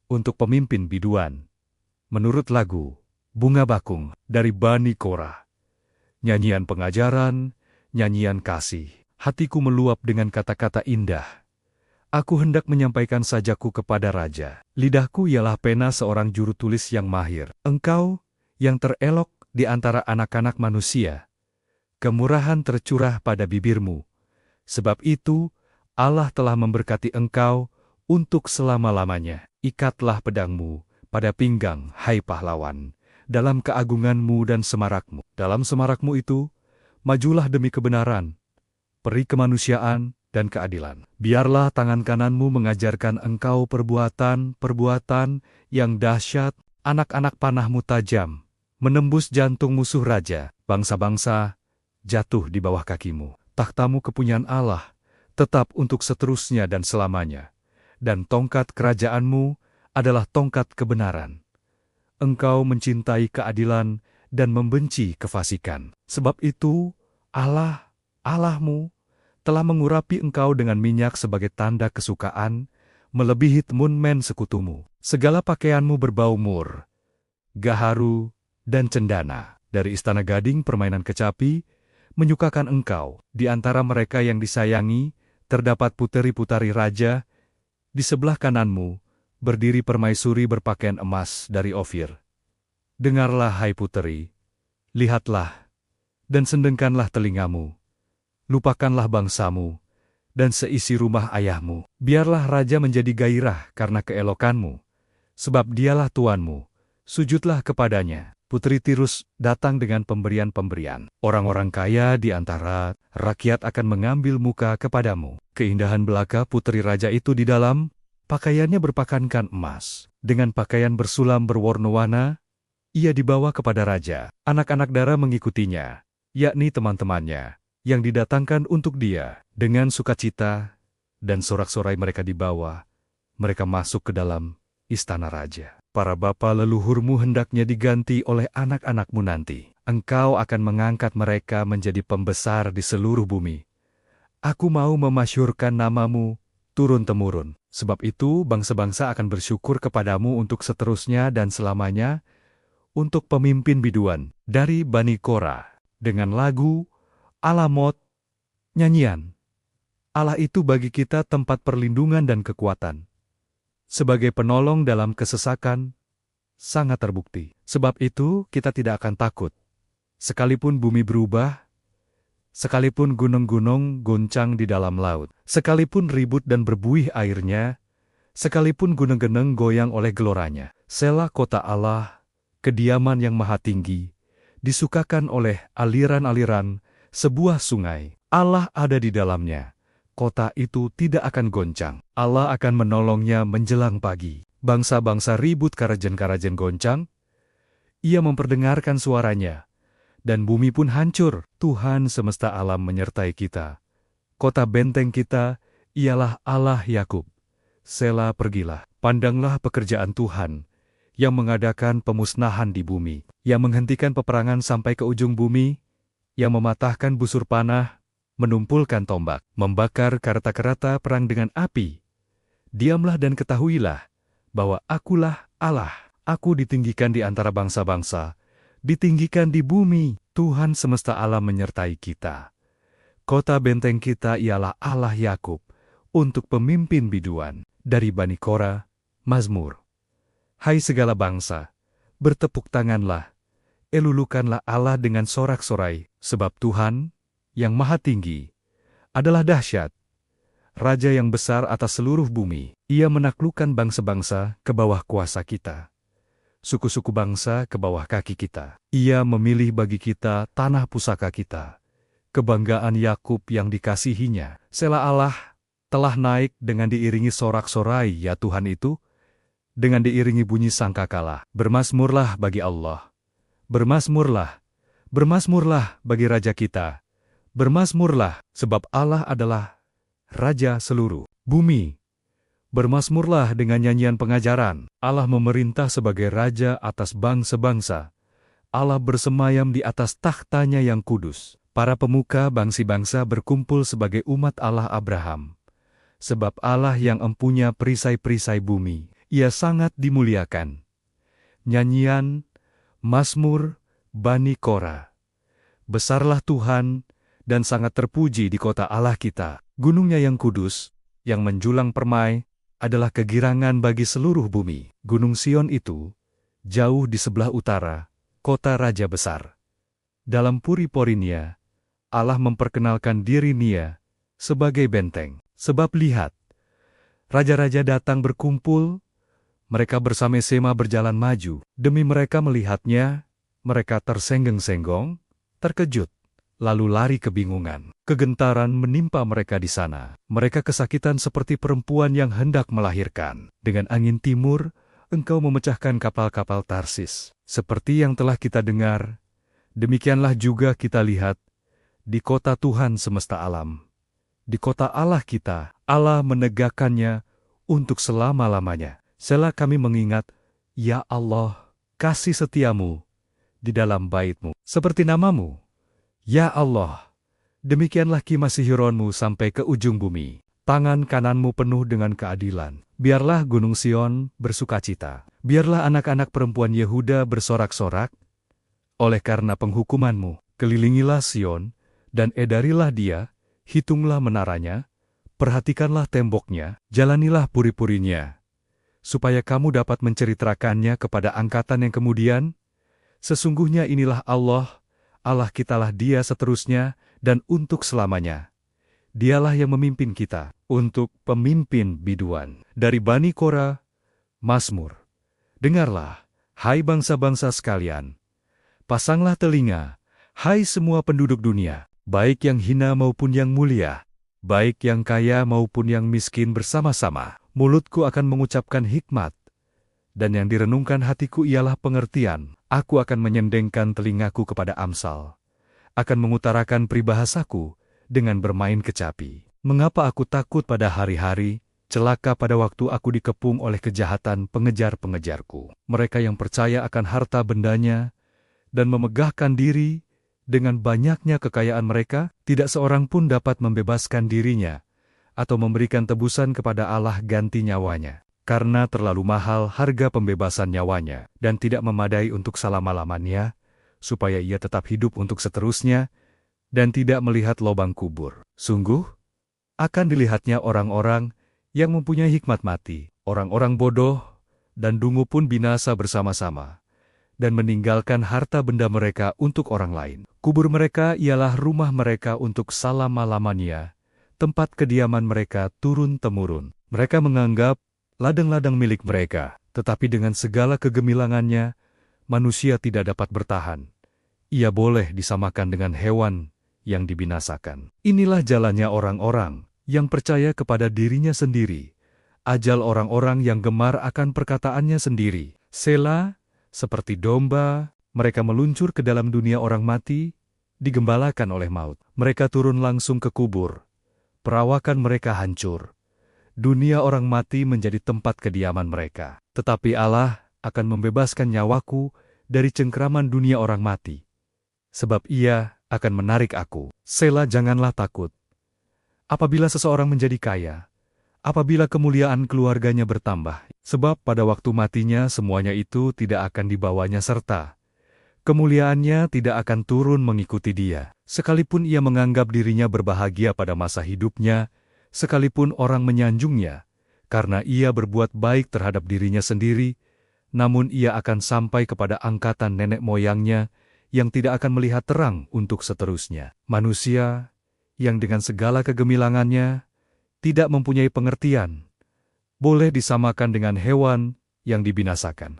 untuk pemimpin biduan. Menurut lagu Bunga Bakung dari Bani Korah. Nyanyian pengajaran, nyanyian kasih. Hatiku meluap dengan kata-kata indah. Aku hendak menyampaikan sajaku kepada raja. Lidahku ialah pena seorang juru tulis yang mahir. Engkau yang terelok di antara anak-anak manusia. Kemurahan tercurah pada bibirmu. Sebab itu, Allah telah memberkati engkau untuk selama-lamanya. Ikatlah pedangmu pada pinggang, hai pahlawan, dalam keagunganmu dan semarakmu. Dalam semarakmu itu, majulah demi kebenaran, peri kemanusiaan, dan keadilan. Biarlah tangan kananmu mengajarkan engkau perbuatan-perbuatan yang dahsyat, anak-anak panahmu tajam, menembus jantung musuh raja, bangsa-bangsa jatuh di bawah kakimu. Takhtamu kepunyaan Allah, tetap untuk seterusnya dan selamanya. Dan tongkat kerajaanmu adalah tongkat kebenaran. Engkau mencintai keadilan dan membenci kefasikan. Sebab itu, Allah, Allahmu, telah mengurapi engkau dengan minyak sebagai tanda kesukaan, melebihi temun-men sekutumu. Segala pakaianmu berbau mur, gaharu, dan cendana. Dari istana gading permainan kecapi, menyukakan engkau. Di antara mereka yang disayangi, terdapat puteri-putari raja. Di sebelah kananmu, berdiri permaisuri berpakaian emas dari Ofir. Dengarlah, hai puteri, lihatlah, dan sendengkanlah telingamu. Lupakanlah bangsamu, dan seisi rumah ayahmu. Biarlah raja menjadi gairah karena keelokanmu, sebab dialah tuanmu. Sujudlah kepadanya. Putri Tirus datang dengan pemberian-pemberian. Orang-orang kaya di antara rakyat akan mengambil muka kepadamu. Keindahan belaka putri raja itu di dalam, pakaiannya berpakankan emas. Dengan pakaian bersulam berwarna-warna, ia dibawa kepada raja. Anak-anak dara mengikutinya, yakni teman-temannya, yang didatangkan untuk dia. Dengan sukacita dan sorak-sorai mereka dibawa, mereka masuk ke dalam istana raja. Para bapa leluhurmu hendaknya diganti oleh anak-anakmu nanti. Engkau akan mengangkat mereka menjadi pembesar di seluruh bumi. Aku mau memasyhurkan namamu turun-temurun. Sebab itu bangsa-bangsa akan bersyukur kepadamu untuk seterusnya dan selamanya, untuk pemimpin biduan dari Bani Korah. Dengan lagu Alamot, nyanyian. Allah itu bagi kita tempat perlindungan dan kekuatan. Sebagai penolong dalam kesesakan, sangat terbukti. Sebab itu kita tidak akan takut. Sekalipun bumi berubah, sekalipun gunung-gunung goncang di dalam laut, sekalipun ribut dan berbuih airnya, sekalipun gunung-gunung goyang oleh geloranya. Selah, kota Allah, kediaman yang maha tinggi, disukakan oleh aliran-aliran sebuah sungai. Allah ada di dalamnya. Kota itu tidak akan goncang. Allah akan menolongnya menjelang pagi. Bangsa-bangsa ribut karajen-karajen goncang. Ia memperdengarkan suaranya. Dan bumi pun hancur. Tuhan semesta alam menyertai kita. Kota benteng kita ialah Allah Yakub. Selah, pergilah. Pandanglah pekerjaan Tuhan yang mengadakan pemusnahan di bumi. Yang menghentikan peperangan sampai ke ujung bumi. Yang mematahkan busur panah. Menumpulkan tombak, membakar kereta-kereta perang dengan api. Diamlah dan ketahuilah bahwa akulah Allah. Aku ditinggikan di antara bangsa-bangsa, ditinggikan di bumi. Tuhan semesta alam menyertai kita. Kota benteng kita ialah Allah Yakub, untuk pemimpin biduan. Dari Bani Korah, Mazmur. Hai segala bangsa, bertepuk tanganlah, elulukanlah Allah dengan sorak-sorai, sebab Tuhan yang maha tinggi adalah dahsyat, Raja yang besar atas seluruh bumi. Ia menaklukkan bangsa-bangsa ke bawah kuasa kita, suku-suku bangsa ke bawah kaki kita. Ia memilih bagi kita tanah pusaka kita, kebanggaan Yakub yang dikasihinya. Selah, Allah telah naik dengan diiringi sorak-sorai, ya Tuhan itu, dengan diiringi bunyi sangkakala. Bermazmurlah bagi Allah, bermazmurlah, bermazmurlah bagi Raja kita. Bermazmurlah, sebab Allah adalah Raja seluruh bumi. Bermazmurlah dengan nyanyian pengajaran. Allah memerintah sebagai Raja atas bangsa-bangsa. Allah bersemayam di atas takhtanya yang kudus. Para pemuka bangsa-bangsa berkumpul sebagai umat Allah Abraham. Sebab Allah yang empunya perisai-perisai bumi. Ia sangat dimuliakan. Nyanyian, Mazmur, Bani Kora. Besarlah Tuhan, dan sangat terpuji di kota Allah kita. Gunungnya yang kudus, yang menjulang permai, adalah kegirangan bagi seluruh bumi. Gunung Sion itu, jauh di sebelah utara, kota Raja Besar. Dalam puri-porinya, Allah memperkenalkan diri Nia sebagai benteng. Sebab lihat, raja-raja datang berkumpul, mereka bersama-sama berjalan maju. Demi mereka melihatnya, mereka tersenggeng-senggong, terkejut, lalu lari kebingungan. Kegentaran menimpa mereka di sana. Mereka kesakitan seperti perempuan yang hendak melahirkan. Dengan angin timur, engkau memecahkan kapal-kapal Tarsis. Seperti yang telah kita dengar, demikianlah juga kita lihat di kota Tuhan semesta alam. Di kota Allah kita, Allah menegakkannya untuk selama-lamanya. Selah kami mengingat, ya Allah, kasih setiamu di dalam bait-Mu. Seperti namamu, ya Allah, demikianlah kimasihironmu sampai ke ujung bumi. Tangan kananmu penuh dengan keadilan. Biarlah Gunung Sion bersukacita. Biarlah anak-anak perempuan Yehuda bersorak-sorak. Oleh karena penghukumanmu, kelilingilah Sion, dan edarilah dia, hitunglah menaranya, perhatikanlah temboknya, jalanilah puri-purinya, supaya kamu dapat menceritakannya kepada angkatan yang kemudian. Sesungguhnya inilah Allah, Allah kitalah Dia seterusnya, dan untuk selamanya. Dialah yang memimpin kita, untuk pemimpin biduan. Dari Bani Kora, Mazmur. Dengarlah, hai bangsa-bangsa sekalian. Pasanglah telinga, hai semua penduduk dunia, baik yang hina maupun yang mulia, baik yang kaya maupun yang miskin bersama-sama. Mulutku akan mengucapkan hikmat, dan yang direnungkan hatiku ialah pengertian. Aku akan menyendengkan telingaku kepada Amsal, akan mengutarakan peribahasaku dengan bermain kecapi. Mengapa aku takut pada hari-hari, celaka pada waktu aku dikepung oleh kejahatan pengejar-pengejarku. Mereka yang percaya akan harta bendanya, dan memegahkan diri dengan banyaknya kekayaan mereka, tidak seorang pun dapat membebaskan dirinya, atau memberikan tebusan kepada Allah ganti nyawanya. Karena terlalu mahal harga pembebasan nyawanya, dan tidak memadai untuk selama-lamanya, supaya ia tetap hidup untuk seterusnya, dan tidak melihat lubang kubur. Sungguh, akan dilihatnya orang-orang yang mempunyai hikmat mati, orang-orang bodoh, dan dungu pun binasa bersama-sama, dan meninggalkan harta benda mereka untuk orang lain. Kubur mereka ialah rumah mereka untuk selama-lamanya, tempat kediaman mereka turun-temurun. Mereka menganggap ladang-ladang milik mereka, tetapi dengan segala kegemilangannya, manusia tidak dapat bertahan. Ia boleh disamakan dengan hewan yang dibinasakan. Inilah jalannya orang-orang yang percaya kepada dirinya sendiri, ajal orang-orang yang gemar akan perkataannya sendiri. Sela, seperti domba, mereka meluncur ke dalam dunia orang mati, digembalakan oleh maut. Mereka turun langsung ke kubur. Perawakan mereka hancur. Dunia orang mati menjadi tempat kediaman mereka. Tetapi Allah akan membebaskan nyawaku dari cengkraman dunia orang mati. Sebab Ia akan menarik aku. Sela, janganlah takut. Apabila seseorang menjadi kaya, apabila kemuliaan keluarganya bertambah, sebab pada waktu matinya semuanya itu tidak akan dibawanya serta kemuliaannya tidak akan turun mengikuti dia. Sekalipun ia menganggap dirinya berbahagia pada masa hidupnya, sekalipun orang menyanjungnya, karena ia berbuat baik terhadap dirinya sendiri, namun ia akan sampai kepada angkatan nenek moyangnya yang tidak akan melihat terang untuk seterusnya. Manusia yang dengan segala kegemilangannya tidak mempunyai pengertian, boleh disamakan dengan hewan yang dibinasakan.